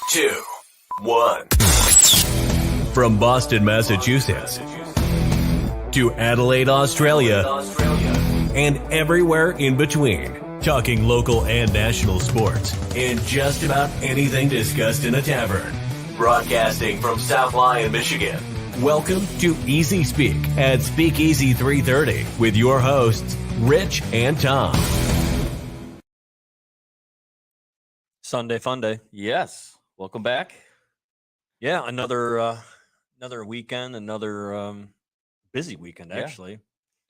2, 1. From Boston, Massachusetts to Adelaide, Australia, and everywhere in between. Talking local and national sports and just about anything discussed in a tavern. Broadcasting from South Lyon, Michigan. Welcome to Easy Speak at Speakeasy 330 with your hosts, Rich and Tom. Sunday fun day. Yes. Welcome back. Yeah, another weekend, another busy weekend actually.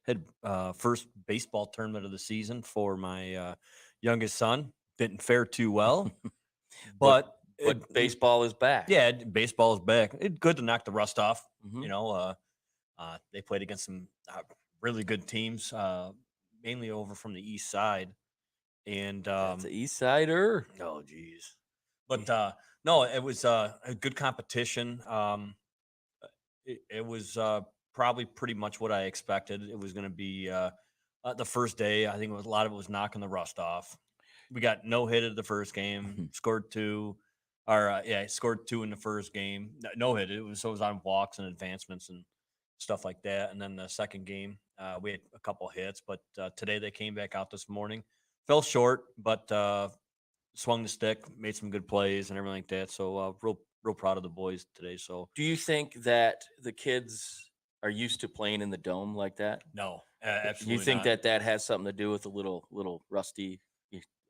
Had first baseball tournament of the season for my youngest son. Didn't fare too well, but baseball is back. Yeah, baseball is back. It's good to knock the rust off. Mhm. You know, they played against some really good teams, mainly over from the east side. And That's the East Sider. oh geez, but no, it was a good competition. It was probably pretty much what I expected. It was going to be the first day. I think a lot of it was knocking the rust off. We got no hit at the first game, scored two, or scored two in the first game. No hit. It was on walks and advancements and stuff like that. And then the second game, we had a couple hits, but today they came back out this morning. Fell short, but swung the stick, made some good plays and everything like that. So real proud of the boys today. So Do you think that the kids are used to playing in the dome like that? no, Do absolutely. you think not. that has something to do with a little rusty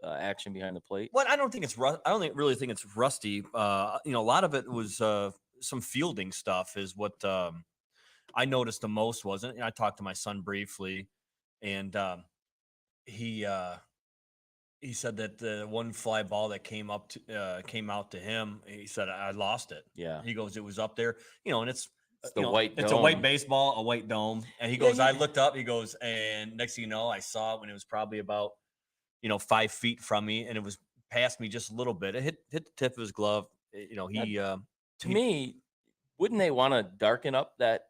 action behind the plate? Well, I don't think it's I don't really think it's rusty. A lot of it was some fielding stuff is what I noticed the most. Wasn't I talked to my son briefly, and he said that the one fly ball that came out to him, he said I lost it. Yeah. He goes, it was up there, and it's the white It's a white dome. baseball, a white dome, and he Yeah, goes, yeah. I looked up. He goes, and next thing you know, I saw it when it was probably about 5 feet from me, and it was past me just a little bit. It hit the tip of his glove. To me, wouldn't they want to darken up that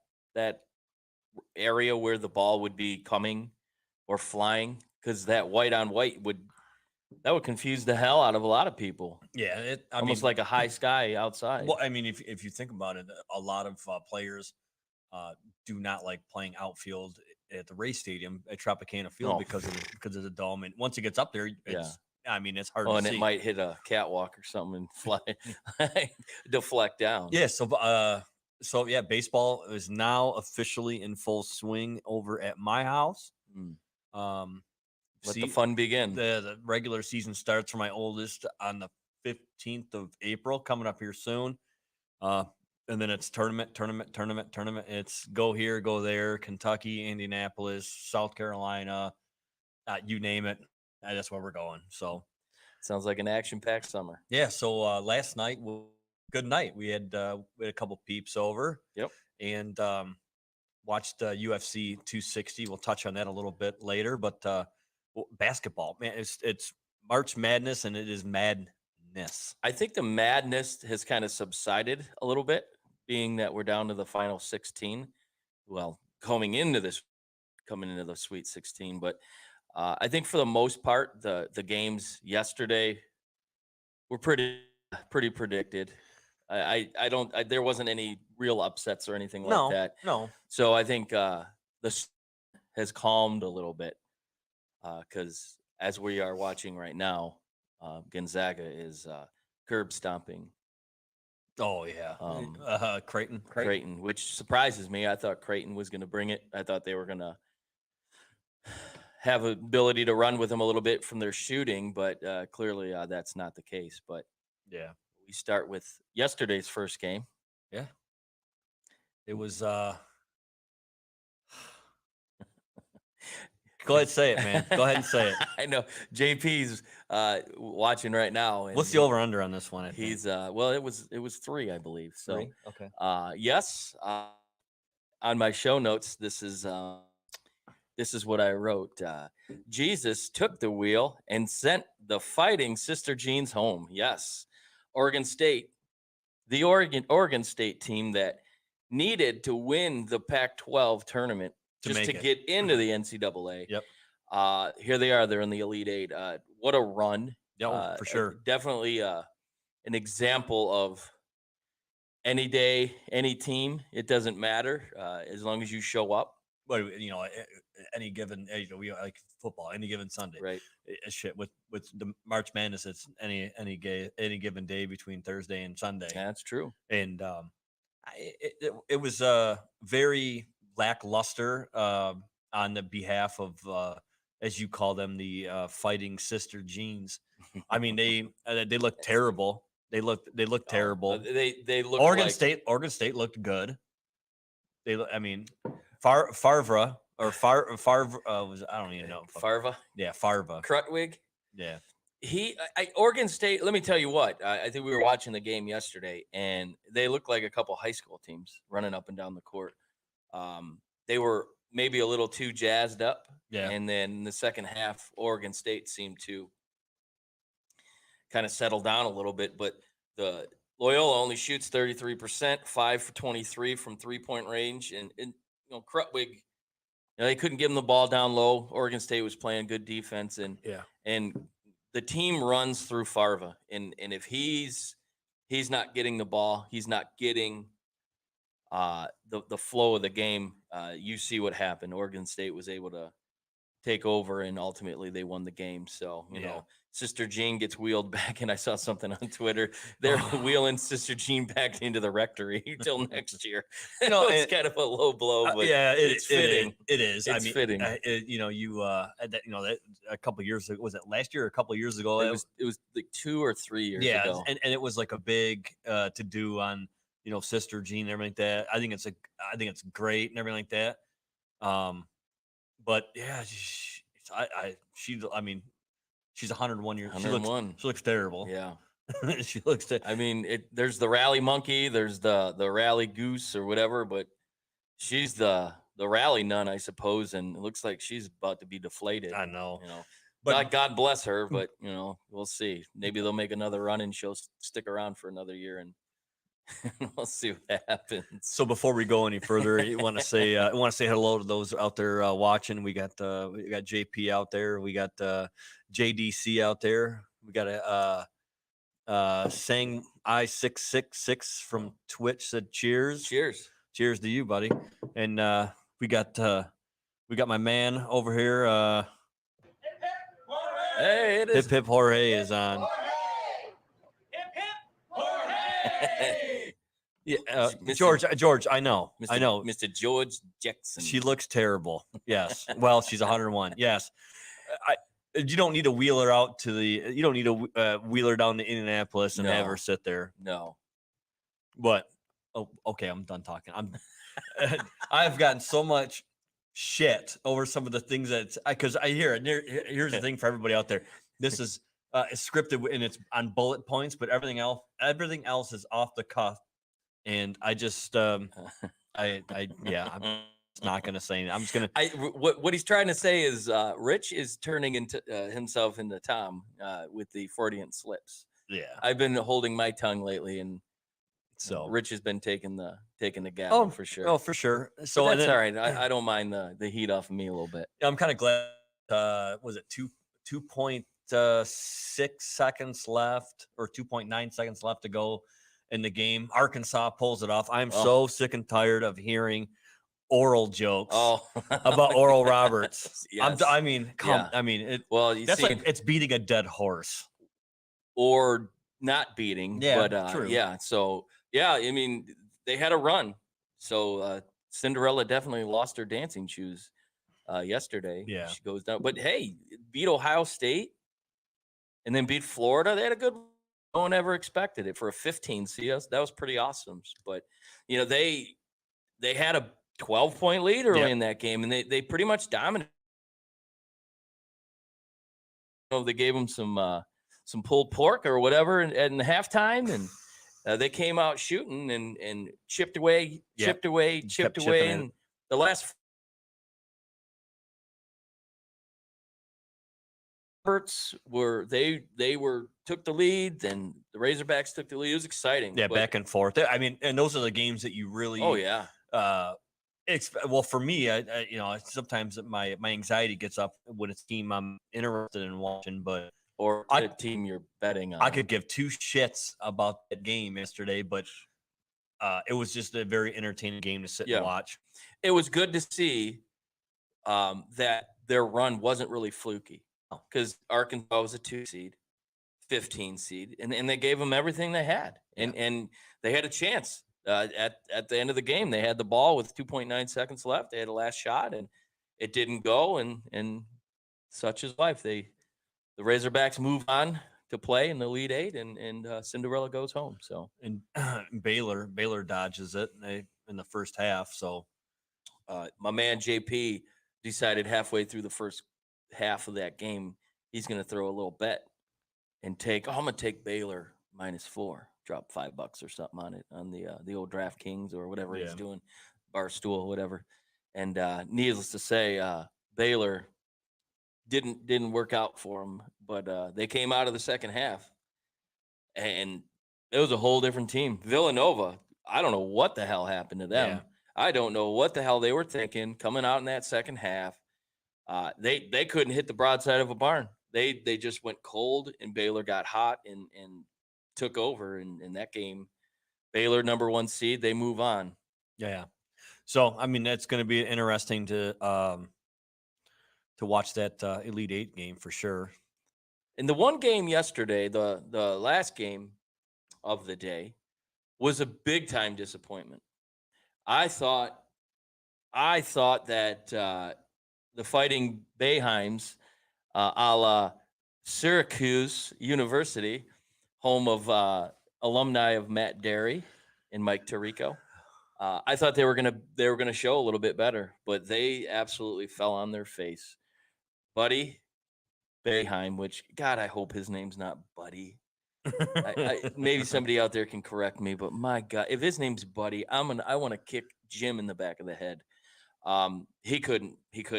area where the ball would be coming or flying? Because that white on white would confuse the hell out of a lot of people. Yeah, Almost like a high sky outside. Well, I mean, if you think about it, a lot of players do not like playing outfield at the Ray Stadium at Tropicana Field No. because of the dome. And once it gets up there, it's it's hard to and see. it might hit a catwalk or something and fly, deflect down. Yeah. So yeah, baseball is now officially in full swing over at my house. Let the fun begin. The regular season starts for my oldest on the 15th of April, coming up here soon. And then it's tournament. It's go here, go there, Kentucky, Indianapolis, South Carolina, you name it. That's where we're going. So sounds like an action-packed summer. Yeah. So last night, good night. We had a couple peeps over. Yep. And watched UFC 260. We'll touch on that a little bit later. But basketball, man, it's March Madness, and it is madness. I think the madness has kind of subsided a little bit, being that we're down to the final 16. Well, coming into the Sweet 16, but I think for the most part, the games yesterday were pretty predicted. There wasn't any real upsets or anything like that. No. So I think this has calmed a little bit because as we are watching right now, Gonzaga is curb stomping. Oh yeah, Creighton, which surprises me. I thought Creighton was going to bring it. I thought they were going to have ability to run with them a little bit from their shooting, but clearly that's not the case. But yeah, we start with yesterday's first game. Yeah, it was. Go ahead and say it, man. Go ahead and say it. I know JP's watching right now. And what's the over under on this one? He's well, it was 3, I believe. So 3? Okay. Yes. On my show notes, this is what I wrote. Jesus took the wheel and sent the Fighting Sister Jeans home. Yes, Oregon State, the Oregon State team that needed to win the Pac-12 tournament just to get into the NCAA. Yep. Here they are. They're in the Elite Eight. What a run. Yeah, for sure. Definitely an example of any day, any team. It doesn't matter as long as you show up. But any given, we like football, any given Sunday, Right. Shit with the March Madness, it's any given day between Thursday and Sunday, That's true. and it was very lackluster on the behalf of as you call them, the Fighting Sister Jeans. I mean, they looked terrible. They looked terrible. They look Oregon State looked good. I mean, Farva or Farva was, I don't even know. Farva. Yeah, Farva. Krutwig. Yeah. Oregon State, let me tell you what, I think we were watching the game yesterday, and they looked like a couple high school teams running up and down the court. They were maybe a little too jazzed up. Yeah. And then in the second half, Oregon State seemed to kind of settle down a little bit, but the Loyola only shoots 33%, 5 for 23 from 3-point range. And Krutwig, they couldn't give him the ball down low. Oregon State was playing good defense, and the team runs through Farva. And if he's not getting the ball, he's not getting the flow of the game. You see what happened. Oregon State was able to take over, and ultimately they won the game. So, you know, Sister Jean gets wheeled back, and I saw something on Twitter. They're wheeling Sister Jean back into the rectory until next year. It's kind of a low blow, but it's fitting. It is. It's fitting. That a couple years ago, was it last year or a couple years ago? It was like 2 or 3 years ago. and it was like a big to do on Sister Jean and everything like that. I think it's great and everything like that. But yeah, she's 101 years. 101. She looks terrible. Yeah. She looks. I mean, there's the rally monkey, there's the rally goose or whatever, but she's the rally nun, I suppose, and it looks like she's about to be deflated. I know. But God bless her, but we'll see. Maybe they'll make another run and she'll stick around for another year, and we'll see what happens. So before we go any further, I want to say hello to those out there watching. We got JP out there. We got JDC out there. We got Sang I666 from Twitch said cheers. Cheers to you, buddy. And we got my man over here. Hey, it is. Hip Hip Jorge is on. Yeah, George, I know. Mr. George Jackson. She looks terrible. Yes. Well, she's 101. Yes. You don't need to wheel her out to you don't need to wheel her down to Indianapolis and have her sit there. No. But okay, I'm done talking. I've gotten so much shit over some of the things because I hear it. Here's the thing for everybody out there. This is scripted and it's on bullet points, but everything else is off the cuff. And I just, I'm not going to say anything. I'm just going to. What he's trying to say is Rich is turning into himself into Tom with the Freudian slips. Yeah. I've been holding my tongue lately, and so Rich has been taking the gavel for sure. Oh, for sure. So but that's all right. I don't mind the heat off of me a little bit. I'm kind of glad. Was it 2.6 seconds left or 2.9 seconds left to go in the game? Arkansas pulls it off. I'm so sick and tired of hearing oral jokes about Oral Roberts. Yes. Like it's beating a dead horse or not beating. Yeah, but true. Yeah. So yeah, I mean, they had a run. So Cinderella definitely lost her dancing shoes yesterday. Yeah, she goes down. But hey, beat Ohio State and then beat Florida. They had a good. No one ever expected it for a 15 CS. That was pretty awesome. But they had a 12-point lead early in that game, and they pretty much dominated. They gave them some pulled pork or whatever in the halftime, and they came out shooting and chipped away, and the last were took the lead, then the Razorbacks took the lead. It was exciting. Yeah, back and forth. I mean, and those are the games that you really. Oh yeah. Well, for me, I sometimes my anxiety gets up when it's a team I'm interested in watching, but or I- the team you're betting on. I could give two shits about that game yesterday, but it was just a very entertaining game to sit Yeah. and watch. It was good to see that their run wasn't really fluky because Arkansas was a 2 seed, 15 seed, and they gave them everything they had, and they had a chance at the end of the game. They had the ball with 2.9 seconds left. They had a last shot, and it didn't go, and such is life. The Razorbacks move on to play in the Elite Eight, and Cinderella goes home. So And Baylor dodges it in the first half. So my man JP decided halfway through the first half of that game he's going to throw a little bet and I'm going to take Baylor -4, drop $5 or something on it on the old DraftKings or whatever he's doing, Barstool, whatever. And needless to say, Baylor didn't work out for them, but they came out of the second half and it was a whole different team. Villanova, I don't know what the hell happened to them. Yeah. I don't know what the hell they were thinking coming out in that second half. They couldn't hit the broadside of a barn. They just went cold, and Baylor got hot and took over in that game. Baylor, number 1 seed, they move on. yeah. So I mean, that's going to be interesting to watch that Elite Eight game for sure. In the one game yesterday, the last game of the day was a big time disappointment. I thought that the Fighting Boeheims, a la Syracuse University, home of alumni of Matt Derry and Mike Tirico, I thought they were gonna show a little bit better, but they absolutely fell on their face. Buddy Boeheim, which God, I hope his name's not Buddy. Maybe somebody out there can correct me, but my God, if his name's Buddy, I want to kick Jim in the back of the head. He couldn't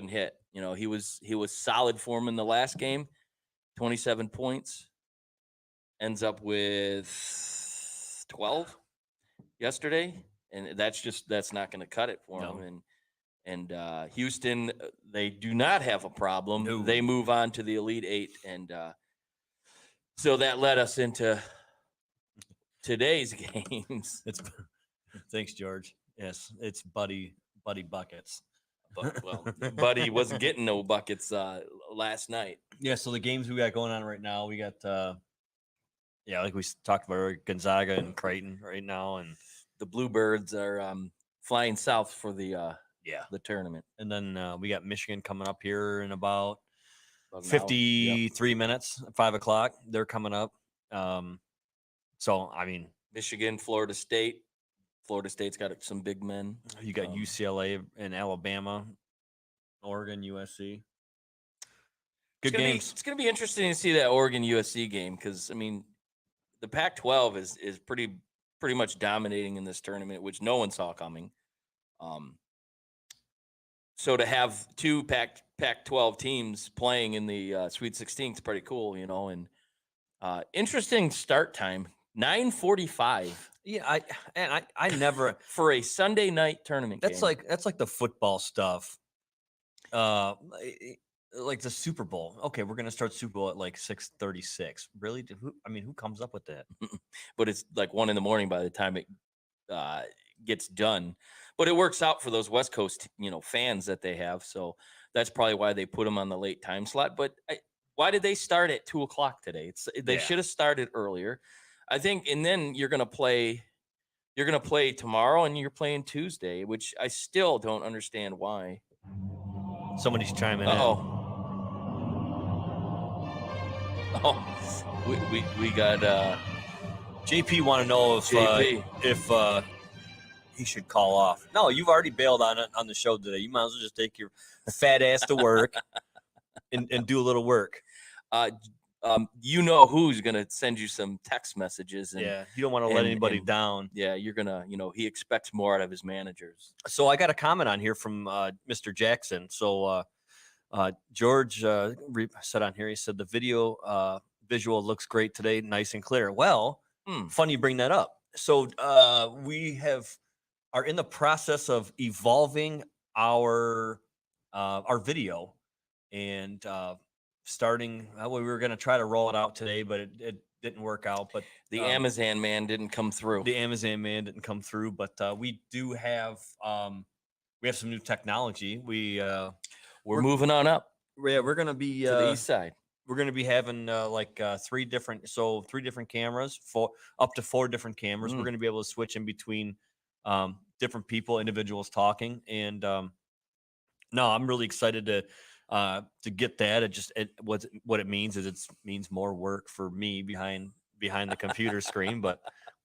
hit. You know, he was solid for him in the last game, 27 points. Ends up with 12 yesterday, and that's not going to cut it for him. And Houston, they do not have a problem. No. They move on to the Elite Eight, and so that led us into today's games. Thanks, George. Yes, it's Buddy Buckets. But, well, Buddy wasn't getting no buckets last night. Yeah, so the games we got going on right now, we got like we talked about, Gonzaga and Creighton right now, and The Bluebirds are flying south for the tournament. And then we got Michigan coming up here in about About an hour. 53 minutes, 5 o'clock. They're coming up. So I mean, Michigan, Florida State. Florida State's got some big men. you got UCLA and Alabama, Oregon, USC. Good games. It's going to be interesting to see that Oregon USC game because I mean, the Pac-12 is pretty much dominating in this tournament, which no one saw coming. So to have two Pac-12 teams playing in the Sweet 16 is pretty cool, you know. And interesting start time, 9:45. Yeah, I never for a Sunday night tournament. that's game. like the football stuff. Like the Super Bowl. Okay, we're gonna start Super Bowl at like 6:36. Really? Who comes up with that? But it's like 1 a.m. by the time it gets done. But it works out for those West Coast, fans that they have. So that's probably why they put them on the late time slot. But why did they start at 2:00 today? They should have started earlier, I think. And then you're gonna play tomorrow, and you're playing Tuesday, which I still don't understand why. Somebody's chiming in. We got JP want to know if he should call off. No, you've already bailed on the show today. You might as well just take your fat ass to work and do a little work. Who's gonna send you some text messages? And, you don't want to let anybody down. Yeah, you're gonna. He expects more out of his managers. So I got a comment on here from Mr. Jackson. So George said on here, he said the visual looks great today, nice and clear. Well, funny you bring that up. So we are in the process of evolving our video, and starting. We were going to try to roll it out today, but it didn't work out. But The Amazon man didn't come through. The Amazon man didn't come through. But we do have some new technology. We're moving on up we're going to be to the east side. we're going to be having three different cameras, up to 4 different cameras. We're going to be able to switch in between different individuals talking. And no, I'm really excited to get that. What it means is it means more work for me behind the computer screen, but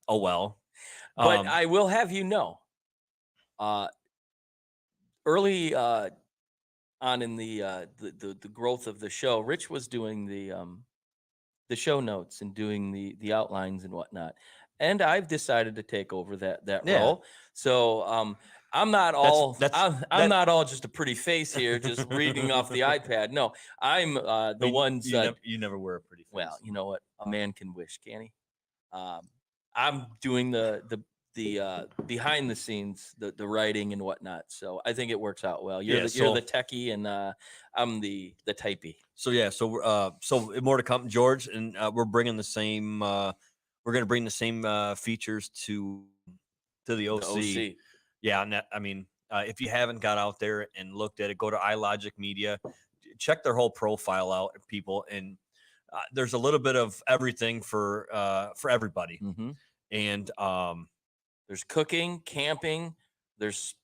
oh well. But I will have you know, early on in the growth of the show, Rich was doing the show notes and doing the outlines and whatnot, and I've decided to take over that role. So I'm not all I'm not all just a pretty face here, just reading off the iPad. No, I'm the one. You never were a pretty face. Well, you know what? A man can wish, can he? I'm doing the behind the scenes, the writing and whatnot. So I think it works out well. You're the techie, and I'm the typey. So yeah, so more to come, George, and we're bringing the same. We're going to bring the same features to the OC. Yeah, and I mean, if you haven't got out there and looked at it, go to iLogic Media, check their whole profile out, people, and there's a little bit of everything for everybody. Mm-hmm. And there's cooking, camping, there's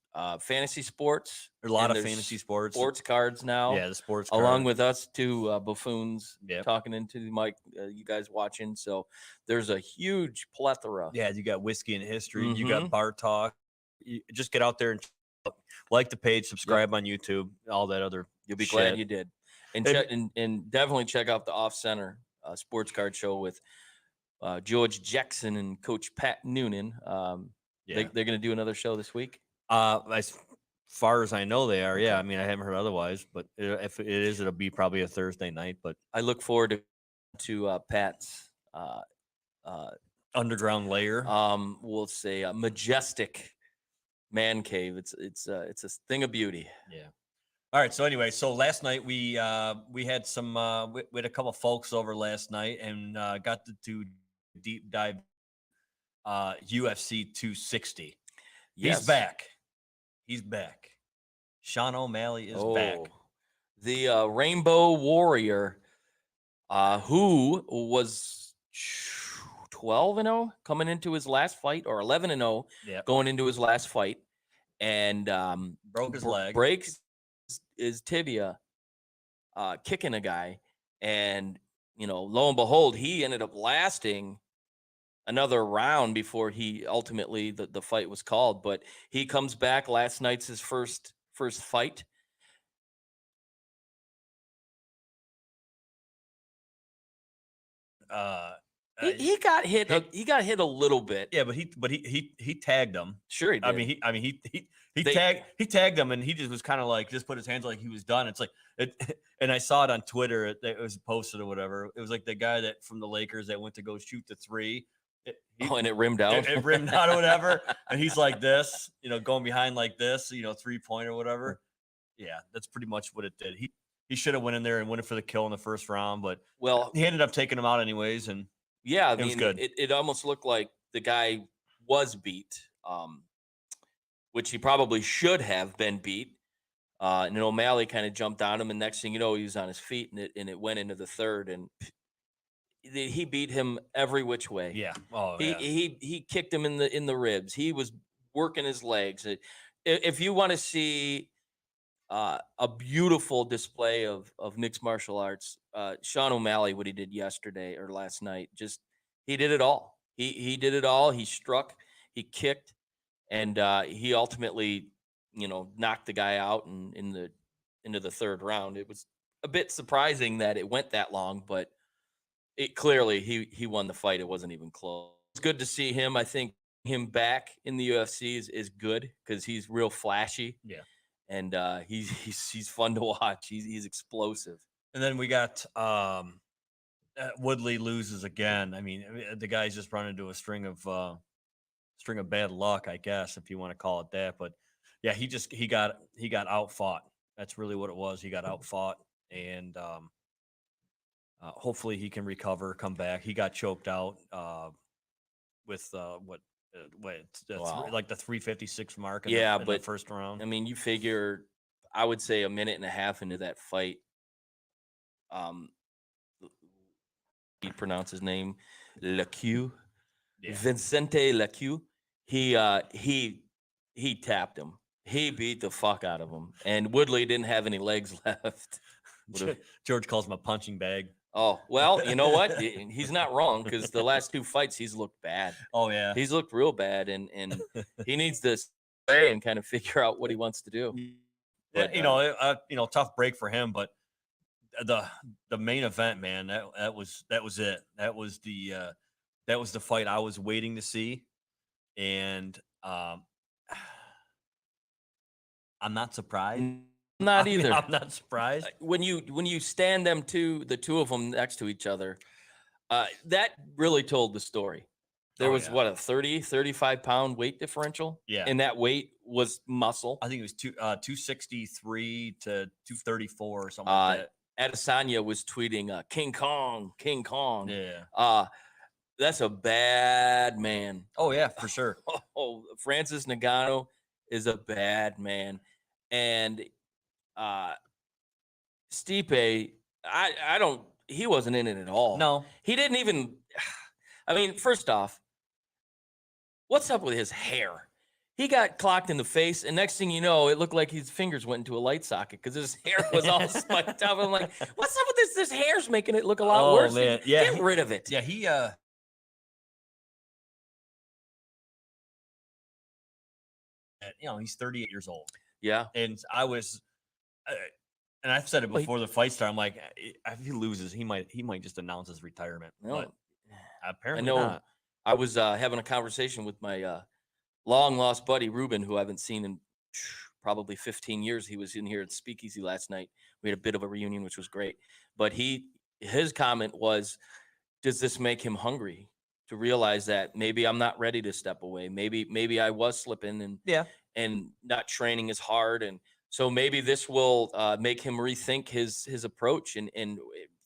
fantasy sports. There's a lot of fantasy sports. Sports cards now. Yeah, the sports along with us two buffoons yep. talking into the mic, you guys watching. So there's a huge plethora. Yeah, you got Whiskey and History. Mm-hmm. You got Bar Talk. You just get out there and like the page, subscribe on YouTube, all that other. You'll be glad you did. And definitely check out the Off Center sports card show with George Jackson and Coach Pat Noonan. They're going to do another show this week. As far as I know, they are. Yeah, I mean, I haven't heard otherwise, but if it is, it'll be probably a Thursday night. But I look forward to Pat's underground lair. We'll say a majestic man cave. It's a thing of beauty. Yeah. All right. So anyway, last night we had we had a couple folks over last night and got to do deep dive UFC 260. Yes. He's back. Sean O'Malley is back. The Rainbow Warrior, who was 12-0 coming into his last fight, or 11-0 going into his last fight, and broke his leg, breaks his tibia, kicking a guy, and lo and behold, he ended up lasting another round before he ultimately the fight was called. But he comes back. Last night's his first fight. He got hit. He got hit a little bit. Yeah, but he tagged him. Sure, he did. He tagged him, and he just was kind of like just put his hands like he was done. It's like and I saw it on Twitter. It was posted or whatever. It was like the guy that from the Lakers that went to go shoot the three. And it rimmed out. It rimmed out or whatever. And he's like this, going behind like this, 3-point or whatever. Yeah, that's pretty much what it did. He should have went in there and went for the kill in the first round, but he ended up taking him out anyways. And yeah, it was good. It almost looked like the guy was beat, which he probably should have been beat. And then O'Malley kind of jumped on him, and next thing you know, he was on his feet, and it went into the third, and he beat him every which way. Yeah. He kicked him in the ribs. He was working his legs. If you want to see a beautiful display of mixed martial arts, Sean O'Malley, what he did yesterday or last night, he did it all. He did it all. He struck, he kicked, and he ultimately, knocked the guy out into the third round. It was a bit surprising that it went that long, but it clearly he won the fight. It wasn't even close. It's good to see him. I think him back in the UFC is good because he's real flashy. Yeah. And he's fun to watch. He's explosive. And then we got Woodley loses again. I mean, the guy's just run into a string of bad luck, I guess, if you want to call it that. But yeah, he got outfought. That's really what it was. He got outfought, and Hopefully he can recover, come back. He got choked out with Wow. like the 356 mark in, Yeah, the but first round. I mean, you figure, I would say a minute and a half into that fight, um, he pronounced his name, Lacu, Yeah. Vincente Lacu. He tapped him. He beat the fuck out of him, and Woodley didn't have any legs left. Would've- George calls him a punching bag. Oh well, you know what? He's not wrong, because the last 2 fights he's looked bad. Oh yeah. He's looked real bad, and he needs to stay and kind of figure out what he wants to do. Yeah, But, tough break for him, but the main event, man, that was it. That was the fight I was waiting to see, and I'm not surprised. Not I mean, either. I'm not surprised. When you stand the two of them next to each other, that really told the story. There Oh, was yeah. what, a 35-pound weight differential? Yeah. And that weight was muscle. I think it was 263 to 234 or something like that. Adesanya was tweeting, King Kong, King Kong. Yeah. That's a bad man. Oh yeah, for sure. Oh, Francis Ngannou is a bad man. And Stipe, he wasn't in it at all. No. He didn't even, I mean, first off, what's up with his hair? He got clocked in the face, and next thing you know, it looked like his fingers went into a light socket because his hair was all spiked up. I'm like, what's up with this? This hair's making it look a lot worse. Man. Yeah. Get rid of it. Yeah, he he's 38 years old. Yeah. And and I've said it Well, he- before the fight started. I'm like, if he loses, he might just announce his retirement. No, But apparently know. not. I was having a conversation with my long lost buddy Ruben, who I haven't seen in probably 15 years. He was in here at Speakeasy last night. We had a bit of a reunion, which was great. But his comment was, does this make him hungry to realize that maybe I'm not ready to step away? Maybe I was slipping and not training as hard, and so maybe this will make him rethink his approach and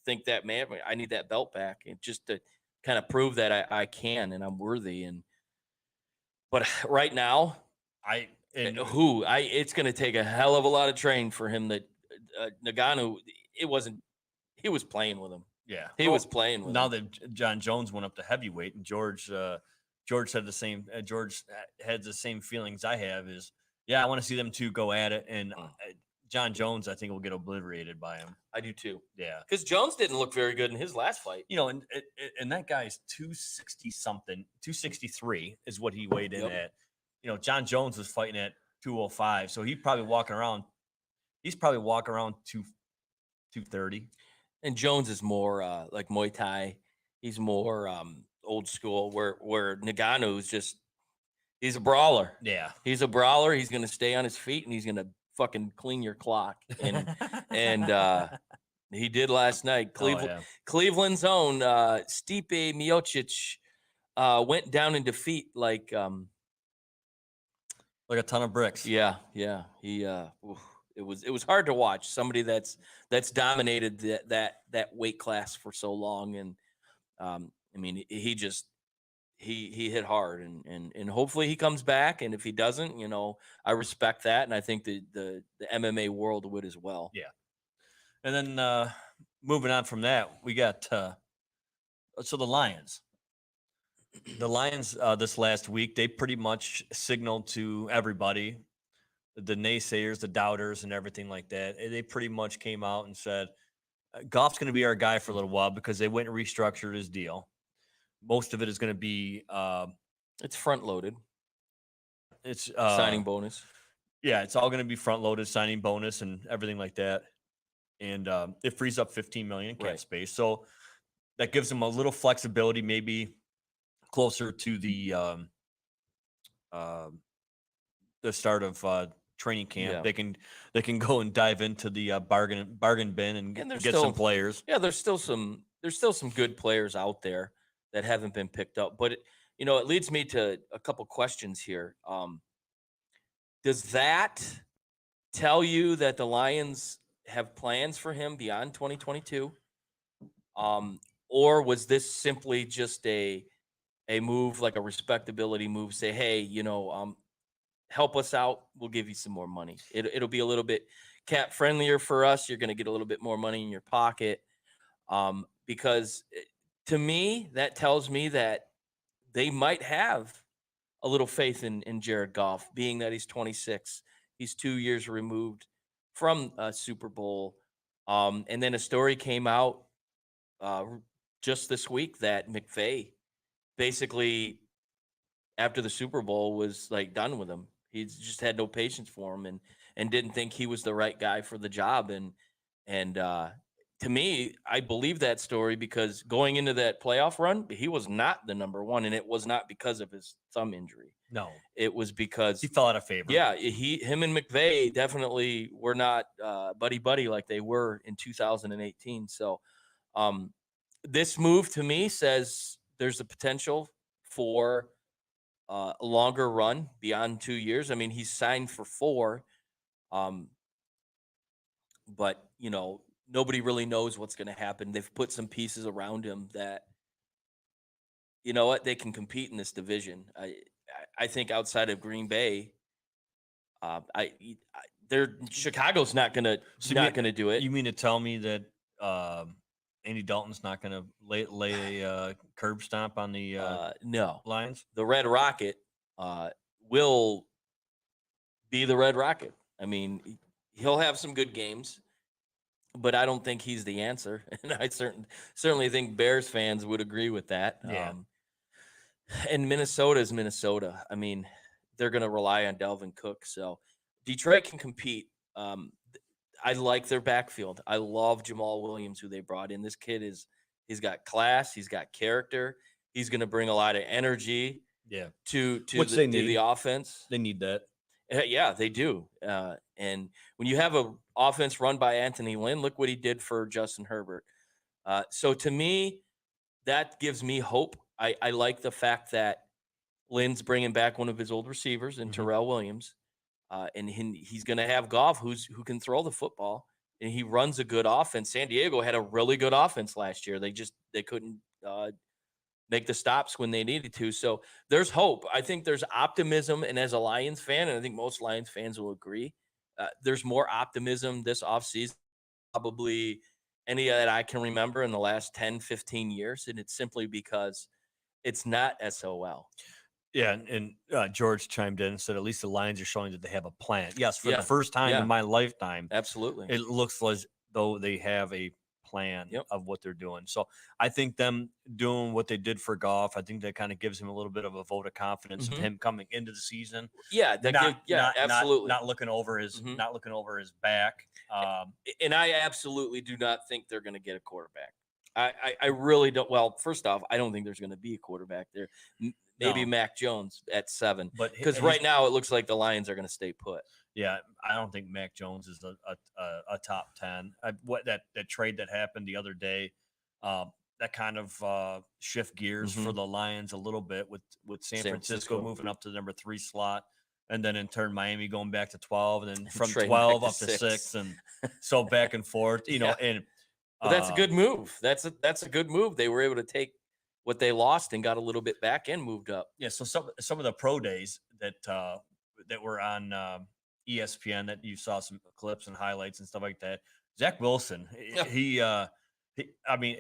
think that, man, I need that belt back, and just to kind of prove that I can and I'm worthy. But right now, it's going to take a hell of a lot of training for him. That Ngannou, he was playing with him. Yeah, He was playing with now him. that John Jones went up to heavyweight, and George said the same. George had the same feelings I have. Is I want to see them two go at it, and John Jones, I think, will get obliterated by him. I do too. Yeah, Because Jones didn't look very good in his last fight. And that guy's 260 something, 263 is what he weighed in Yep. at. John Jones was fighting at 205, so he's probably walking around 230. And Jones is more like Muay Thai. He's more old school, where Ngannou is he's a brawler. Yeah, He's a brawler. He's going to stay on his feet, and he's going to fucking clean your clock. And he did last night. Cleveland's own Stipe Miocic went down in defeat like like a ton of bricks. Yeah. He it was hard to watch somebody that's dominated that weight class for so long. And I mean, he hit hard, and hopefully he comes back. And if he doesn't, I respect that, and I think the MMA world would as well. Yeah. And then moving on from that, we got the Lions. The Lions this last week, they pretty much signaled to everybody, the naysayers, the doubters, and everything like that. They pretty much came out and said, Goff's going to be our guy for a little while, because they went and restructured his deal. Most of it is going to be it's front loaded. It's signing bonus. Yeah, it's all going to be front loaded, signing bonus and everything like that. And it frees up $15 million in cap space. So that gives them a little flexibility, maybe closer to the start of training camp. Yeah. They can go and dive into the bargain bin and get some players. Yeah, there's still some good players out there that haven't been picked up. But it leads me to a couple questions here. Does that tell you that the Lions have plans for him beyond 2022? Or was this simply just a move, like a respectability move? Say, hey, help us out. We'll give you some more money. It'll be a little bit cap friendlier for us. You're going to get a little bit more money in your pocket. Because to me, that tells me that they might have a little faith in Jared Goff, being that he's 26. He's 2 years removed from a Super Bowl. And then a story came out just this week that McVay basically, after the Super Bowl, was like done with him. He just had no patience for him and didn't think he was the right guy for the job. And to me, I believe that story because going into that playoff run, he was not the number one, and it was not because of his thumb injury. No, It was because he fell out of favor. yeah, him and McVay definitely were not buddy like they were in 2018. So this move to me says there's a potential for a longer run beyond 2 years. I mean, he's signed for 4, but nobody really knows what's going to happen. They've put some pieces around him that, you know what, they can compete in this division. I think outside of Green Bay, Chicago's not gonna do it. You mean to tell me that Andy Dalton's not going to lay a curb stomp on the No, Lions? the Red Rocket will be the Red Rocket. I mean, he'll have some good games, but I don't think he's the answer. And I certainly think Bears fans would agree with that. Yeah. And Minnesota is Minnesota. I mean, they're going to rely on Dalvin Cook. So Detroit can compete. I like their backfield. I love Jamal Williams, who they brought in. This kid he's got class. He's got character. He's going to bring a lot of energy to the offense. They need that. Yeah, they do. And when you have an offense run by Anthony Lynn, look what he did for Justin Herbert. So to me, that gives me hope. I like the fact that Lynn's bringing back one of his old receivers in Terrell Williams. And he's going to have Goff, who can throw the football, and he runs a good offense. San Diego had a really good offense last year. They couldn't make the stops when they needed to. So there's hope. I think there's optimism, and as a Lions fan, and I think most Lions fans will agree, there's more optimism this offseason probably any that I can remember in the last 10, 15 years, and it's simply because it's not SOL. Yeah, and George chimed in and said, at least the Lions are showing that they have a plan. Yes, for Yeah, the first time yeah. in my lifetime, Absolutely. it looks as though they have a plan of what they're doing. So I think them doing what they did for Goff, I think that kind of gives him a little bit of a vote of confidence of him coming into the season. Yeah, absolutely. Not looking over his back. And I absolutely do not think they're going to get a quarterback. I really don't. Well, first off, I don't think there's going to be a quarterback there. Maybe Mac Jones at 7, but because right now it looks like the Lions are going to stay put. Yeah, I don't think Mac Jones is a top 10. What that trade that happened the other day, that kind of shift gears for the Lions a little bit with San Francisco moving up to the number 3 slot, and then in turn Miami going back to 12, and then from 12 up to 6, and so back and forth. And but that's a good move. That's a good move. They were able to take what they lost and got a little bit back and moved up. Yeah. So some of the pro days that were on ESPN that you saw some clips and highlights and stuff like that. Zach Wilson, he I mean,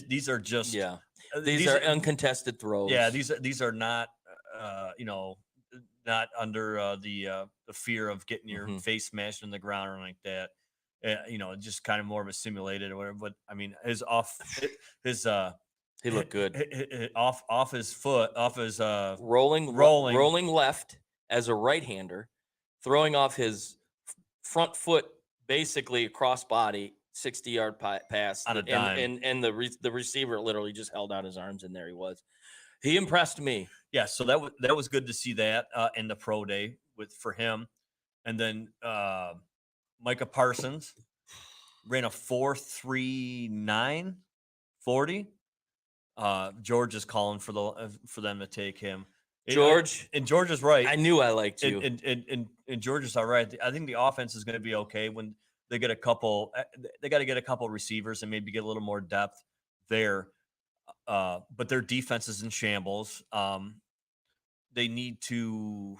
these are just these are uncontested throws. Yeah, these are not not under the fear of getting your face smashed in the ground or anything like that. Just kind of more of a simulated or whatever. But I mean, he looked good off his foot, off his rolling left as a right-hander, throwing off his front foot basically across body, 60-yard pass on a dime, and the receiver literally just held out his arms, and there he was. He impressed me. Yeah, so that was good to see that in the pro day for him, and then Micah Parsons ran a 4.39 40. George is calling for them to take him. George is right. I knew I liked you. And George is all right. I think the offense is going to be okay when they get a couple. They got to get a couple receivers and maybe get a little more depth there. But their defense is in shambles. They need to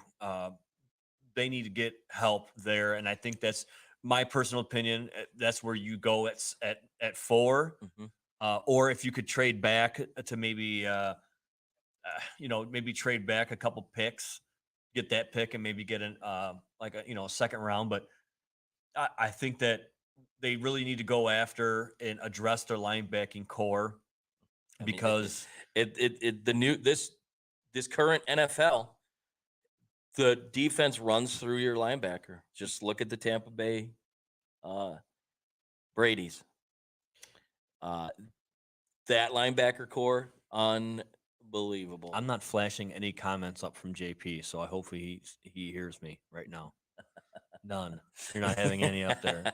get help there, and I think that's my personal opinion. That's where you go at 4, Mhm. or if you could trade back to maybe maybe trade back a couple picks, get that pick, and maybe get an like a second round. But I think that they really need to go after and address their linebacking core I mean, because the new this current NFL, the defense runs through your linebacker. Just look at the Tampa Bay Brady's. That linebacker core, unbelievable. I'm not flashing any comments up from JP, so I hope he hears me right now. None. You're not having any up there.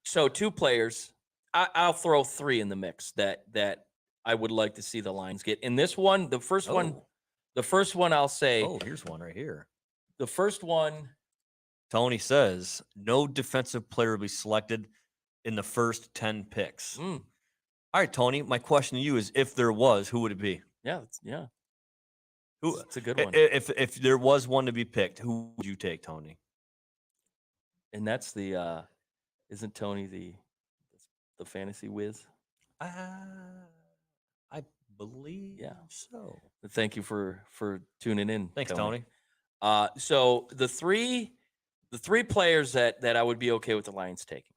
So 2 players. I'll throw 3 in the mix that I would like to see the Lions get. In this one, the first one I'll say. Oh, here's one right here. The first one. Tony says no defensive player will be selected in the first 10 picks. All right, Tony. My question to you is: if there was, who would it be? Yeah. Who? It's a good one. If there was one to be picked, who would you take, Tony? And that's the isn't Tony the fantasy whiz? I believe so. Thank you for tuning in. Thanks, Tony. So the three players that I would be okay with the Lions taking.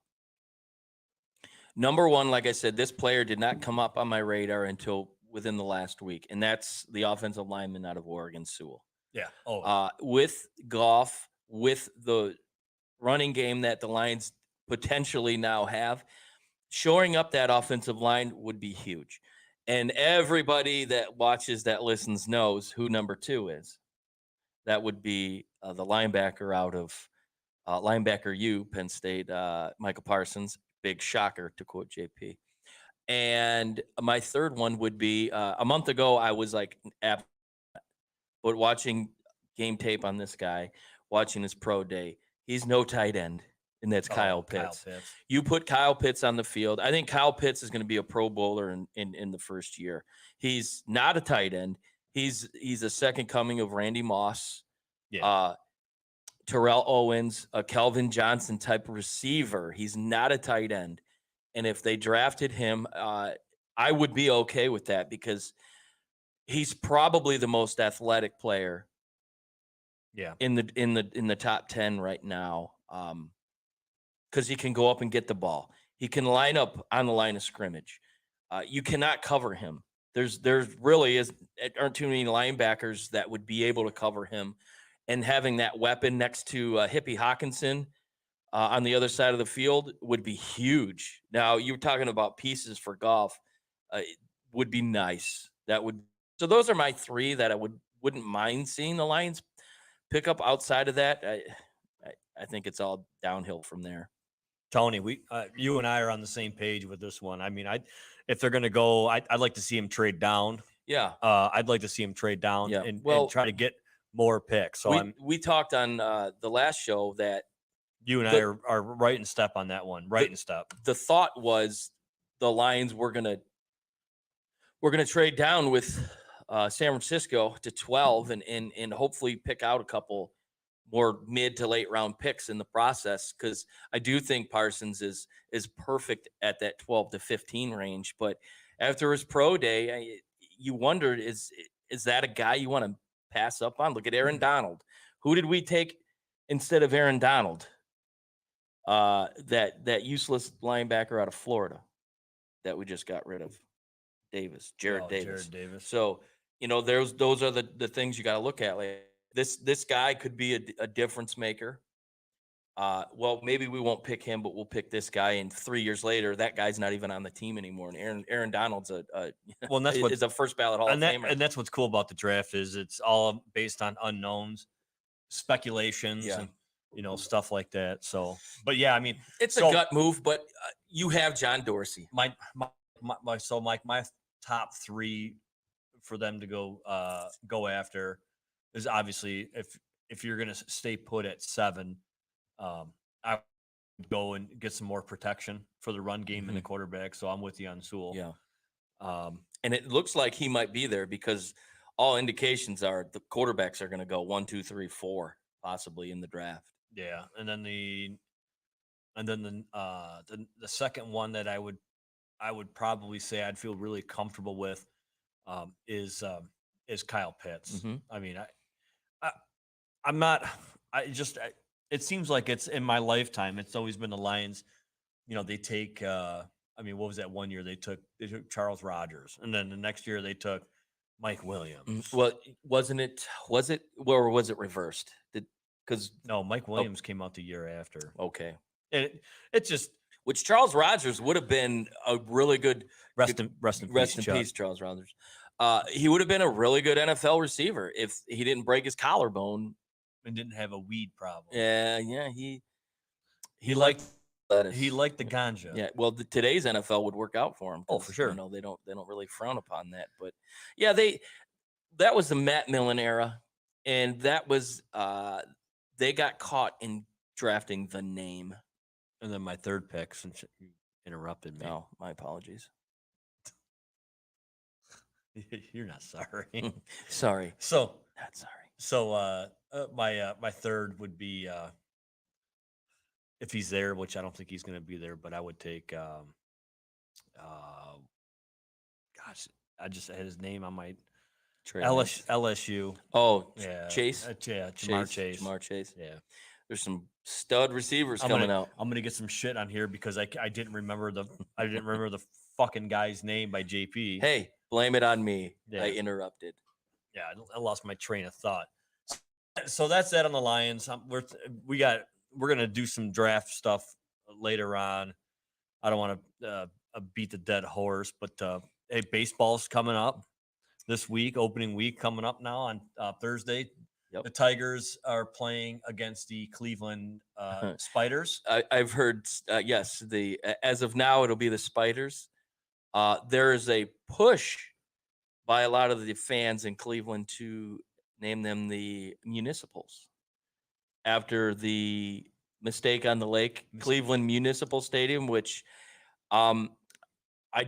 Number 1, like I said, this player did not come up on my radar until within the last week, and that's the offensive lineman out of Oregon, Sewell. Yeah. Oh, With Goff, with the running game that the Lions potentially now have, shoring up that offensive line would be huge. And everybody that watches, that listens, knows who number 2 is. That would be the linebacker out of linebacker U, Penn State, Michael Parsons. Big shocker, to quote JP. And my third one would be a month ago, I was like, but watching game tape on this guy, watching his pro day, he's no tight end, and that's Kyle Pitts. You put Kyle Pitts on the field. I think Kyle Pitts is going to be a Pro Bowler in the first year. He's not a tight end. He's a second coming of Randy Moss. Yeah. Terrell Owens, a Kelvin Johnson type of receiver. He's not a tight end. And if they drafted him, I would be okay with that because he's probably the most athletic player in the top 10 right now. Because he can go up and get the ball. He can line up on the line of scrimmage. You cannot cover him. There's really aren't too many linebackers that would be able to cover him. And having that weapon next to Hippie Hawkinson on the other side of the field would be huge. Now, you were talking about pieces for Goff. Would be nice. So those are my 3 that I wouldn't mind seeing the Lions pick up. Outside of that, I think it's all downhill from there. Tony, you and I are on the same page with this one. I mean, if they're going to go, I'd like to see him trade down. Yeah. I'd like to see him trade down and try to get more picks. So we talked on the last show that you and I are right in step on that one. Right in step. The thought was the Lions were gonna trade down with San Francisco to 12 and hopefully pick out a couple more mid to late round picks in the process, because I do think Parsons is perfect at that 12 to 15 range. But after his pro day, you wondered, is that a guy you want to pass up on? Look at Aaron Donald. Who did we take instead of Aaron Donald? That useless linebacker out of Florida that we just got rid of, Jared Davis. So those are the things you got to look at. Like this guy could be a difference maker. Well, maybe we won't pick him, but we'll pick this guy. And 3 years later, that guy's not even on the team anymore. And Aaron Donald's is a first ballot Hall of Famer. And that's what's cool about the draft is it's all based on unknowns, speculations, and stuff like that. So, but yeah, I mean, it's a gut move. But you have John Dorsey. My top 3 for them to go after is obviously if you're gonna stay put at 7. I go and get some more protection for the run game and the quarterback. So I'm with you on Sewell. Yeah. Um, And it looks like he might be there because all indications are the quarterbacks are going to go 1, 2, 3, 4, possibly in the draft. yeah, and then the second one that I would probably say I'd feel really comfortable with is Kyle Pitts. Mhm. I mean, I'm not. It seems like it's in my lifetime. It's always been the Lions. You know, they take. I mean, what was that one year they took Charles Rogers, and then the next year they took Mike Williams. Well, was it or was it reversed? Because No, Mike Williams came out the year after. okay, It just which Charles Rogers would have been a really good rest in Rest in peace, Charles Rogers. He would have been a really good NFL receiver if he didn't break his collarbone. and didn't have a weed problem. Yeah, He liked lettuce. he liked the ganja. Yeah, well, today's NFL would work out for him. Oh, for sure. You know, they don't really frown upon that. But yeah, that was the Matt Millen era, and that was they got caught in drafting the name. And then my third pick, since you interrupted me. Oh, my apologies. You're not sorry. Sorry, So not sorry. So my third would be if he's there, which I don't think he's going to be there, but I would take gosh, I just had his name on my Trey Lance. LSU. Oh, Yeah, Chase. yeah, Jamar Chase. Jamar Chase. Yeah, There's some stud receivers I'm coming gonna, out. I'm gonna get some shit on here because I didn't remember the fucking guy's name by JP. Hey, blame it on me. Yeah. I interrupted. Yeah, I lost my train of thought. So that's that on the Lions. We're gonna do some draft stuff later on. I don't want to beat the dead horse, but hey, baseball's coming up this week. Opening week coming up now on Thursday. Yep. The Tigers are playing against the Cleveland Spiders. I've heard yes. As of now, it'll be the Spiders. There is a push by a lot of the fans in Cleveland to name them the Municipals after the mistake on the lake, Cleveland Municipal Stadium, which I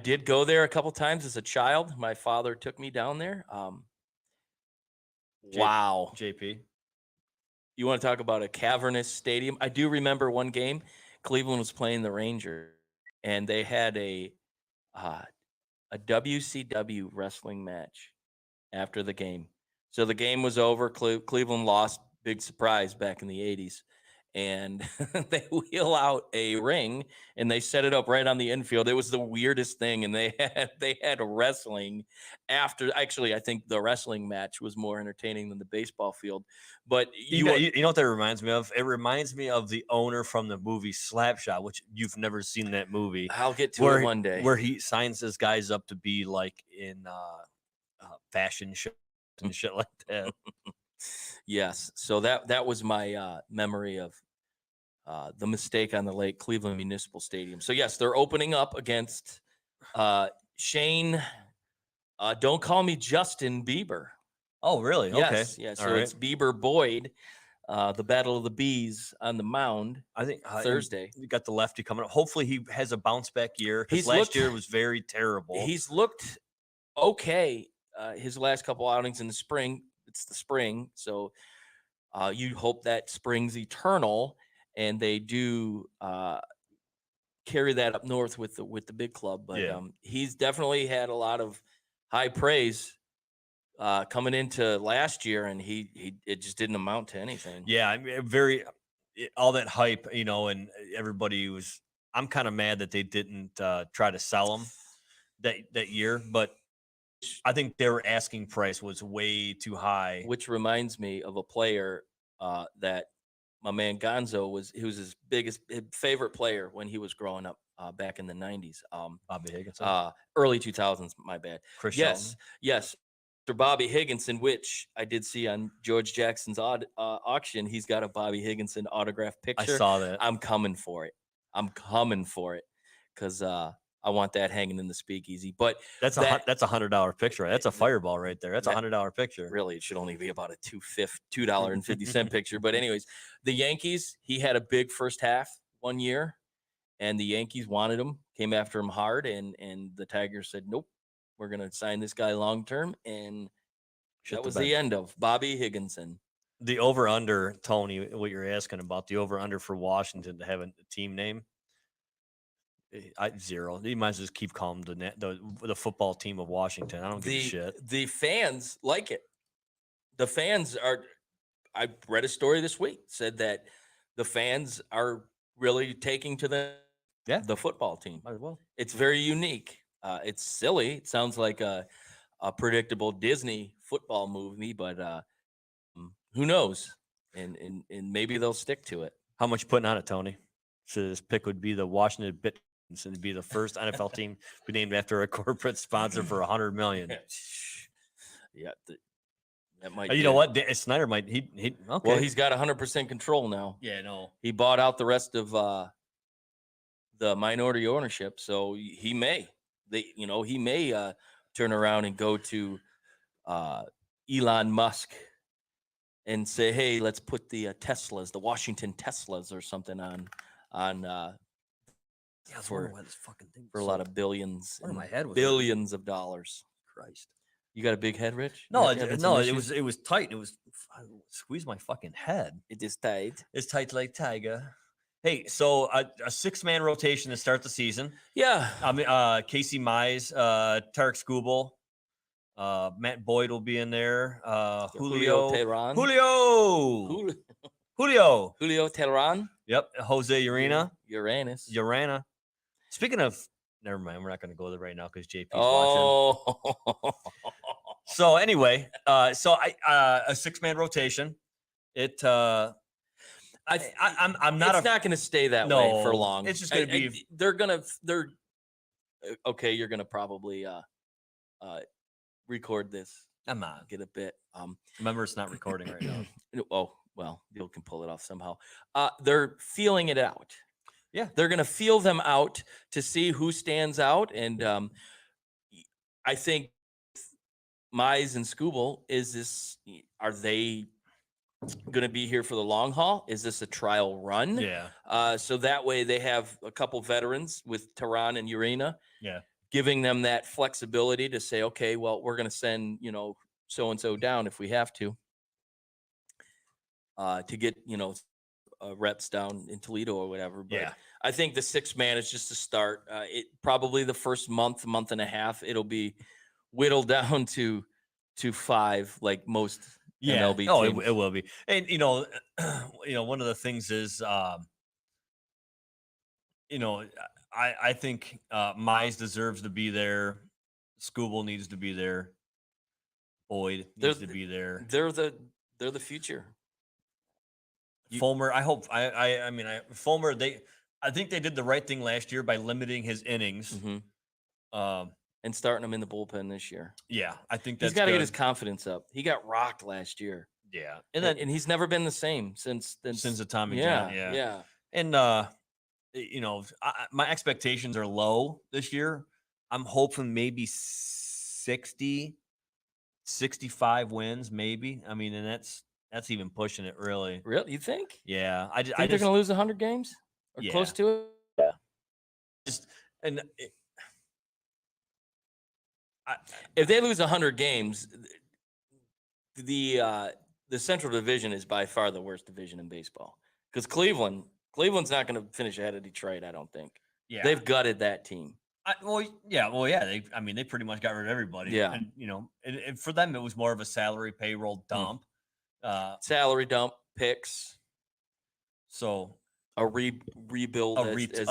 did go there a couple times as a child. My father took me down there. Wow. JP. You want to talk about a cavernous stadium? I do remember one game. Cleveland was playing the Rangers, and they had a WCW wrestling match after the game. So the game was over. Cleveland lost. Big surprise back in the 80s. And they wheel out a ring and they set it up right on the infield. It was the weirdest thing. And they had wrestling after. Actually, I think the wrestling match was more entertaining than the baseball field. But You know what that reminds me of? It reminds me of the owner from the movie Slapshot, which you've never seen that movie. I'll get to it one day. Where he signs his guys up to be like in fashion shows and shit like that. Yes. So that was my memory of the mistake on the lake, Cleveland Municipal Stadium. So yes, they're opening up against Shane. Don't call me Justin Bieber. Oh, really? Yes. Okay. Yeah. So All right. it's Bieber Boyd, the Battle of the Bees on the mound I think Thursday. You got the lefty coming up. Hopefully he has a bounce back year. He's Last year was very terrible. He's looked okay his last couple outings in the spring. It's the spring, so you hope that spring's eternal, and they do carry that up north with the big club. But Yeah. He's definitely had a lot of high praise coming into last year, and it just didn't amount to anything. Yeah, I mean, all that hype, you know, and everybody was. I'm kind of mad that they didn't try to sell him that year, but I think their asking price was way too high. Which reminds me of a player that my man Gonzo was his favorite player when he was growing up back in the 90s. Bobby Higginson, Early 2000s, my bad. Chris Yes. Mr. Bobby Higginson, which I did see on George Jackson's auction. He's got a Bobby Higginson autograph I picture. saw that. I'm coming for it because I want that hanging in the speakeasy. But That's a $100 picture. Right? That's a fireball right there. That's a $100 picture. really, it should only be about a $2.50 picture. But anyways, the Yankees, he had a big first half. one year, and the Yankees wanted him, came after him hard, and the Tigers said, "Nope, we're going to sign this guy long term," and Shit that the was bed. the end of Bobby Higginson. The over under, Tony, what you're asking about the over under for Washington to have a team name. 0. You might as well just keep calling the football team of Washington. I don't give a shit. The fans like it. The fans are. I read a story this week said that the fans are really taking to the football team. Might as well. It's very unique. It's silly. It sounds like a predictable Disney football movie, but who knows? And maybe they'll stick to it. How much you putting on it, Tony? So this pick would be the Washington Bitcoins and it'd be the first NFL team be named after a corporate sponsor for $100 million. Yeah, that might. You know what? Snyder might. He okay. Well, he's got 100% control now. Yeah, no. He bought out the rest of the minority ownership, so he may. He may turn around and go to Elon Musk and say, "Hey, let's put the Teslas, the Washington Teslas, or something on." For this fucking thing a lot of billions, my head was billions of dollars. Christ. You got a big head, Rich? No, You having some issues? it was tight. It was squeeze my fucking head. It is tight. It's tight like tiger. Hey, so a 6-man rotation to start the season. Yeah. I mean, Casey Mize, Tarek Skubal, Matt Boyd will be in there. Julio Teheran. Julio Teheran. Yep. Jose Uranus. Speaking of, never mind. We're not going to go there right now because JP's watching. Oh. So anyway, a 6-man rotation. I'm not. It's not going to stay that No, way for long. it's just gonna be- They're okay. You're going to probably record this. I'm not. Get a bit. Remember, it's not recording right now. Oh well, you can pull it off somehow. They're feeling it out. Yeah. They're going to feel them out to see who stands out, and I think Mize and Skubal, are they going to be here for the long haul? Is this a trial run? Yeah. So that way they have a couple veterans with Teheran and Urena. Yeah. Giving them that flexibility to say, okay, well, we're going to send, so-and-so down if we have to get, reps down in Toledo or whatever. But Yeah. I think the 6-man is just a start. It probably the first month and a half, it'll be whittled down to 5, like most MLB Oh, teams. it will be. And one of the things is, I think Mize deserves to be there. Skubal needs to be there. Boyd needs to be there. They're the future. Fulmer, I hope. Fulmer. I think they did the right thing last year by limiting his innings. Mm-hmm. And starting him in the bullpen this year. Yeah, I think that's he's got to good. get his confidence up. He got rocked last year. Yeah, and he's never been the same since the Tommy John. Yeah. Yeah. And my expectations are low this year. I'm hoping maybe 60, 65 wins, maybe. I mean, and that's even pushing it, really. Really, you think? Yeah, I they're going to lose 100 games or close to it. Yeah, if they lose 100 games, the Central Division is by far the worst division in baseball. Because Cleveland's not going to finish ahead of Detroit, I don't think. Yeah, they've gutted that team. They pretty much got rid of everybody. Yeah, and for them it was more of a salary payroll dump. Salary dump, picks. So a rebuild, a retool,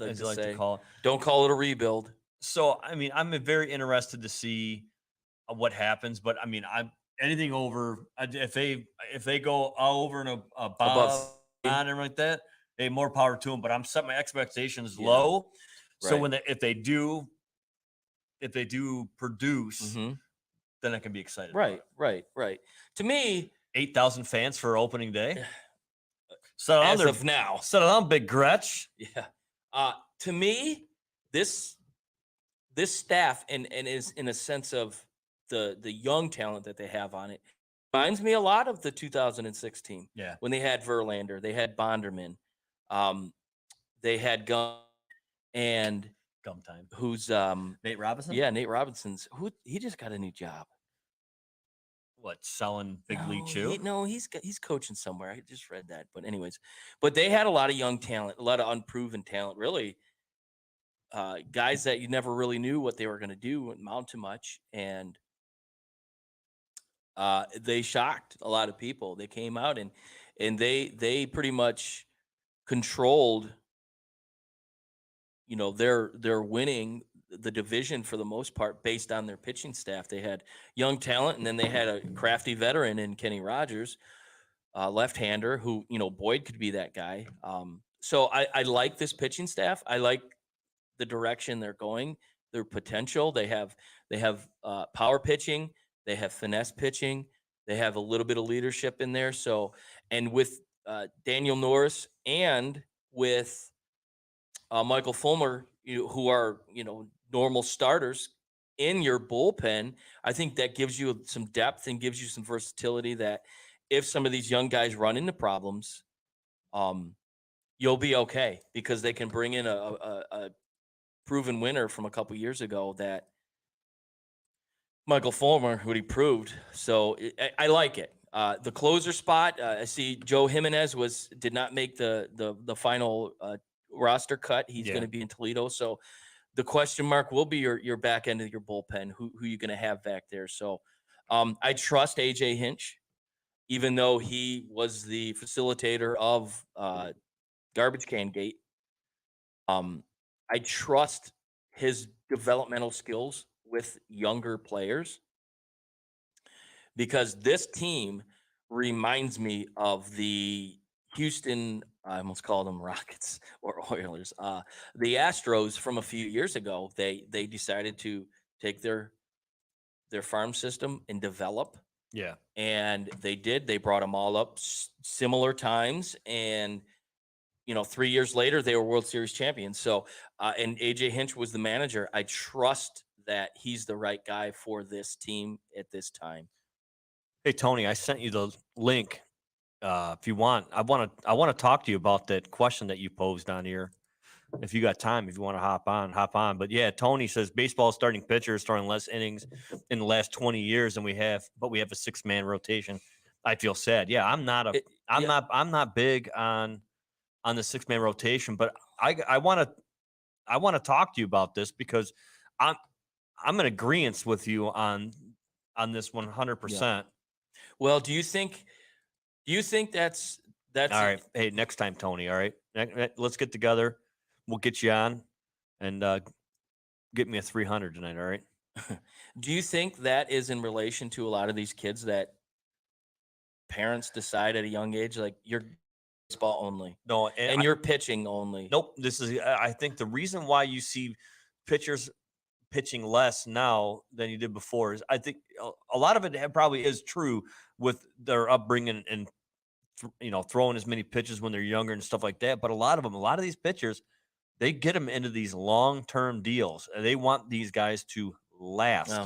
like as you like to call it. Don't call it a rebuild. So I'm very interested to see what happens, but I'm anything over if they go over and above and everything like that, hey, more power to them. But I'm setting my expectations low, so right. if they do produce, then I can be excited. Right. To me, 8,000 fans for opening day. As of now, settle down, Big Gretsch. Yeah. To me, this staff and is in a sense of the young talent that they have on it Reminds me a lot of the 2016 Yeah. when they had Verlander, they had Bonderman, they had Gunn, and Gum time. who's Nate Robinson? yeah, Nate Robinson's who he just got a new job. What, selling Big League No, Chew? no, he's coaching somewhere. I just read that. But anyways, but they had a lot of young talent, a lot of unproven talent, really. Guys that you never really knew what they were going to do and amount to much. And they shocked a lot of people. They came out and they pretty much controlled, they're winning the division for the most part based on their pitching staff. They had young talent, and then they had a crafty veteran in Kenny Rogers, left-hander, who Boyd could be that guy. So I like this pitching staff. I like the direction they're going, their potential. They have power pitching, they have finesse pitching, they have a little bit of leadership in there. So, and with Daniel Norris and with Michael Fulmer, who are normal starters in your bullpen, I think that gives you some depth and gives you some versatility that if some of these young guys run into problems, you'll be okay because they can bring in a proven winner from a couple years ago that Michael Fulmer, who he proved. So I like it. The closer spot, I see Joe Jimenez did not make the final roster cut. He's going to be in Toledo. So the question mark will be your back end of your bullpen. Who you going to have back there? So I trust AJ Hinch, even though he was the facilitator of Garbage Can Gate. I trust his developmental skills with younger players because this team reminds me of the Houston, I almost called them Rockets or Oilers, the Astros from a few years ago. They decided to take their farm system and develop. Yeah. And they did. They brought them all up similar times, and 3 years later, they were World Series champions. So, and AJ Hinch was the manager. I trust that he's the right guy for this team at this time. Hey, Tony, I sent you the link. If you want, I want to talk to you about that question that you posed on here. If you got time, if you want to hop on. But yeah, Tony says baseball starting pitchers throwing less innings in the last 20 years than we have, but we have a 6-man rotation. I feel sad. Yeah, I'm not big on the 6-man rotation, but I want to talk to you about this because I'm in agreement with you on this 100%. Yeah. Well, do you think that's all right? Hey, next time, Tony. All right, let's get together. We'll get you on and get me a 300 tonight. All right. Do you think that is in relation to a lot of these kids that parents decide at a young age, like you're baseball only? No, and you're pitching only. Nope. This is, I think the reason why you see pitchers pitching less now than you did before is I think a lot of it probably is true with their upbringing and throwing as many pitches when they're younger and stuff like that. But a lot of these pitchers, they get them into these long-term deals. They want these guys to last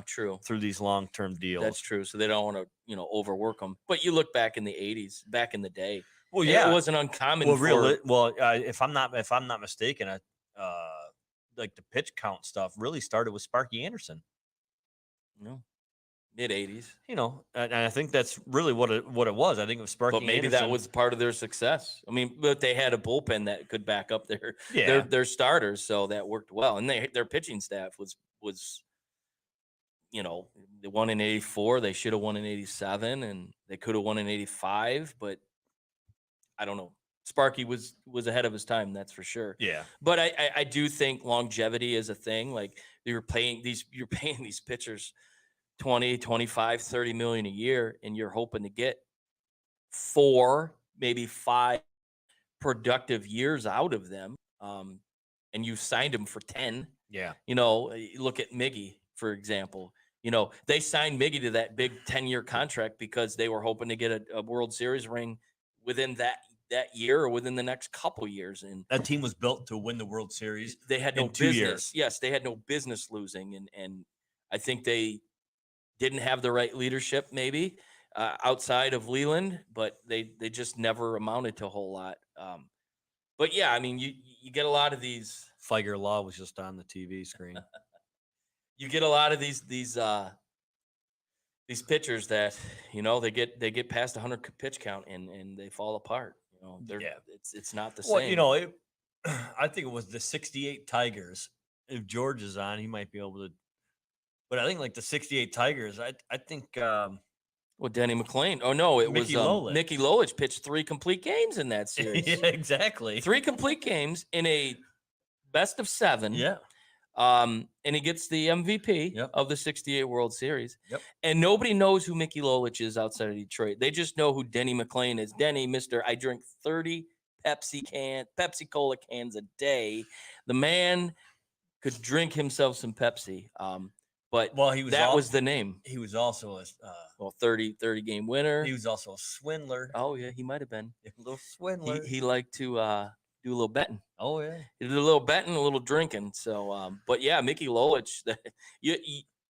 through these long-term deals. That's true. So they don't want to, overwork them. But you look back in the 80s, back in the day. Well, yeah, it wasn't uncommon. If I'm not mistaken, like the pitch count stuff really started with Sparky Anderson. No, mid-80s. And I think that's really what it was. I think it was Sparky. But maybe Anderson. that was part of their success. I mean, but they had a bullpen that could back up their starters, so that worked well. And their pitching staff was they won in 84. They should have won in 87, and they could have won in 85, but I don't know. Sparky was ahead of his time, that's for sure. Yeah. But I do think longevity is a thing. Like you're paying these pitchers 20, 25, 30 million a year, and you're hoping to get 4, maybe 5 productive years out of them. And you signed them for 10. Yeah. Look at Miggy, for example. They signed Miggy to that big 10-year contract because they were hoping to get a World Series ring within that year or within the next couple years. And that team was built to win the World Series. They had no business. 2 years. Yes, they had no business losing. And I think they didn't have the right leadership, maybe. outside of Leland, but they just never amounted to a whole lot. But yeah, I mean, you get a lot of these. Figer Law was just on the TV screen. You get a lot of these pitchers that they get past 100 pitch count and they fall apart. It's not the same. Well, I think it was the 68 Tigers. If George is on, he might be able to. But I think like the 68 Tigers, I think. Well, Denny McLain. Oh no, it Mickey was Lolich. Mickey Lolich pitched 3 complete games in that series. Yeah, exactly. 3 complete games in a best of 7. Yeah. And he gets the MVP Yep. of the 68 World Series. Yep. And nobody knows who Mickey Lolich is outside of Detroit. They just know who Denny McLain is. Denny, Mr. I drink 30 Pepsi Cola cans a day. The man could drink himself some Pepsi. But Well, that was the name. He was also a 30 game winner. he was also a swindler. Oh yeah, he might have been. A little swindler. He liked to do a little betting. Oh yeah. He did a little betting, a little drinking. So, but yeah, Mickey Lolich,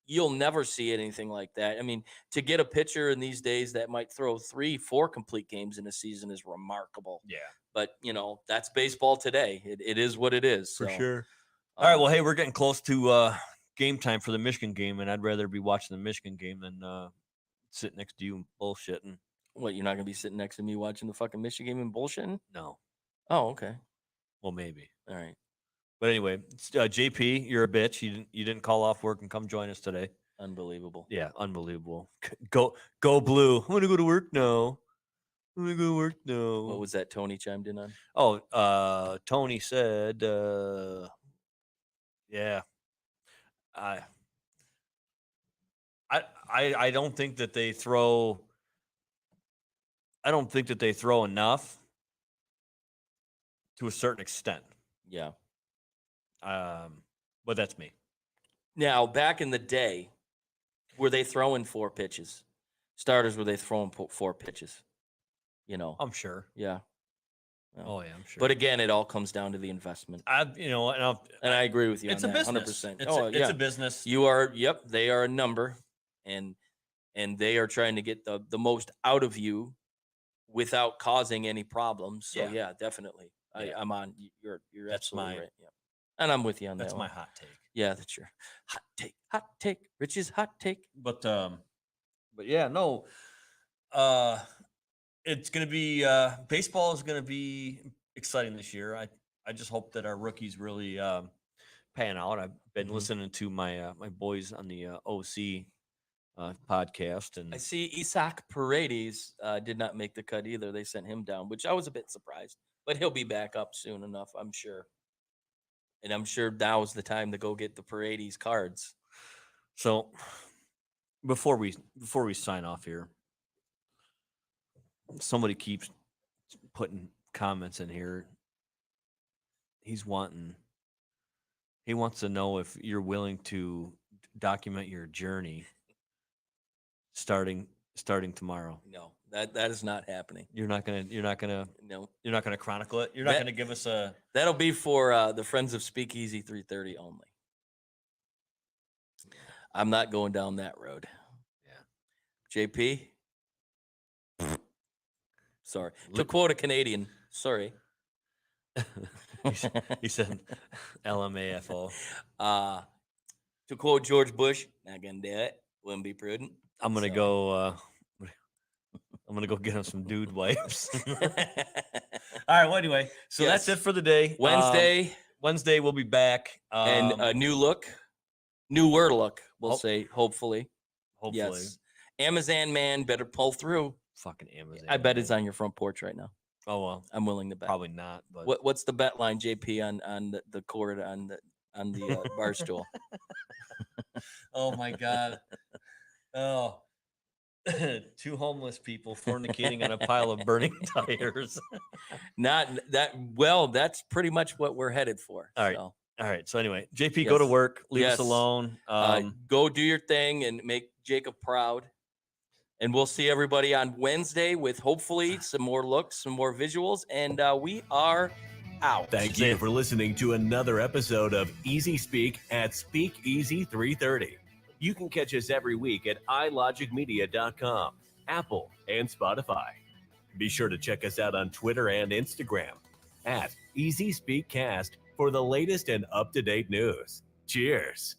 you'll never see anything like that. I mean, to get a pitcher in these days that might throw 3-4 complete games in a season is remarkable. Yeah. But that's baseball today. It is what it is. For so, sure. All right. Well, hey, we're getting close to game time for the Michigan game, and I'd rather be watching the Michigan game than sitting next to you and bullshitting. What, you're not gonna be sitting next to me watching the fucking Michigan game and bullshitting? No. Oh, okay. Well, maybe. All right. But anyway, JP, you're a bitch. You didn't call off work and come join us today. Unbelievable. Yeah, unbelievable. Go blue. I'm gonna go to work now. I'm gonna go to work now. What was that Tony chimed in on? Oh, Tony said, yeah. I don't think that they throw. I don't think that they throw enough to a certain extent. Yeah. But that's me. Now, back in the day, were they throwing 4 pitches? Starters, were they throwing 4 pitches? I'm sure. Yeah. Oh yeah, I'm sure. But again, it all comes down to the investment. And I agree with you. it's on a that, business. 100%. It's a business. You are. Yep. They are a number, and they are trying to get the most out of you without causing any problems. So yeah, definitely. Yeah. I'm on. You're That's absolutely my- right. Yeah. And I'm with you on That's that. my one. hot take. Yeah, that's your hot take. Hot take. Rich's hot take. But yeah, no. It's gonna be baseball is gonna be exciting this year. I just hope that our rookies really pan out. I've been Mhm. listening to my my boys on the OC podcast, and I see Isaac Paredes did not make the cut either. They sent him down, which I was a bit surprised. But he'll be back up soon enough, I'm sure. And I'm sure now's the time to go get the Paredes cards. so before we sign off here, somebody keeps putting comments in here. He wants to know if you're willing to document your journey starting tomorrow. No, that is not happening. You're not gonna No, chronicle it. You're not That- gonna give us a. that'll be for the Friends of Speakeasy 330 only. I'm not going down that road. Yeah. JP? Sorry. To Look- quote a Canadian, sorry. He said LMAFO. To quote George Bush, not gonna do it. Wouldn't be prudent. I'm gonna So- go. I'm gonna go get him some dude wipes. All right. Well, anyway, so that's Yes. it for the day. Wednesday Wednesday we'll be back. and a new look, newer look. We'll Hope- say hopefully. hopefully, Yes. Amazon man better pull through. fucking Amazon. I bet man. it's on your front porch right now. Oh well, I'm willing to bet. probably not. But What's the bet line, JP, on the cord on the bar stool? oh my god. Oh. 2 homeless people fornicating on a pile of burning tires. Not that well. That's pretty much what we're headed for. All right. so, All right. So anyway, JP, go to Yes. work. Leave Yes. us alone. go do your thing and make Jacob proud. And we'll see everybody on Wednesday with hopefully some more looks, some more visuals, and we are out. Thank you for listening to another episode of Easy Speak at Speakeasy 330. You can catch us every week at ilogicmedia.com. Apple, and Spotify. Be sure to check us out on Twitter and Instagram at EasySpeakCast for the latest and up-to-date news. Cheers.